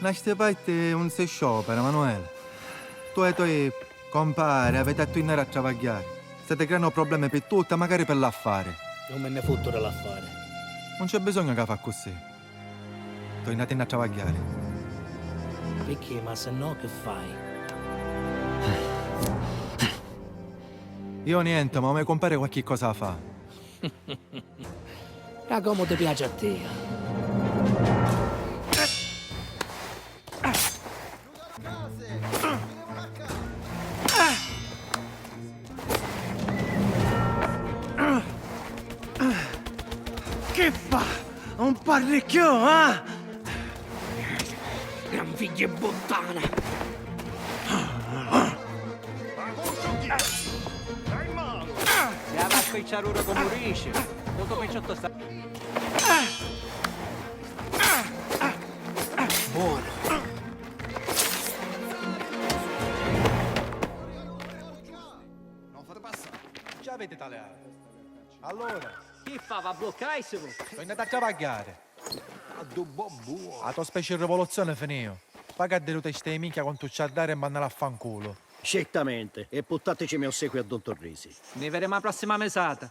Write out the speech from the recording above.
Nasce parte non si sciopera, Emanuele. Tu e i tuoi compari avete a tornare a travagliare. State creando problemi per tutti, magari per l'affare. Non me ne fotto dell'affare. Non c'è bisogno che fa così. Tornate a travagliare. Perché? Ma se no che fai? Io niente, ma mi compare qualche cosa da fa. Da come ti piace a te. Che fa? Un parricchio, eh? Gran figlio e bottana. Se va a spicciare ora come riesce. Dopo picciotto sta... Buono. Non fate passare. Già avete tale. Allora, Chi fa? Va a bloccarsi? tornate a travagliare. La tua specie di rivoluzione finito. Paga a delude ste minchia con tu c'ha a dare e mandala a fanculo. Certamente, e portateci mio ossequio a Don Torresi. Ne vedremo la prossima mesata.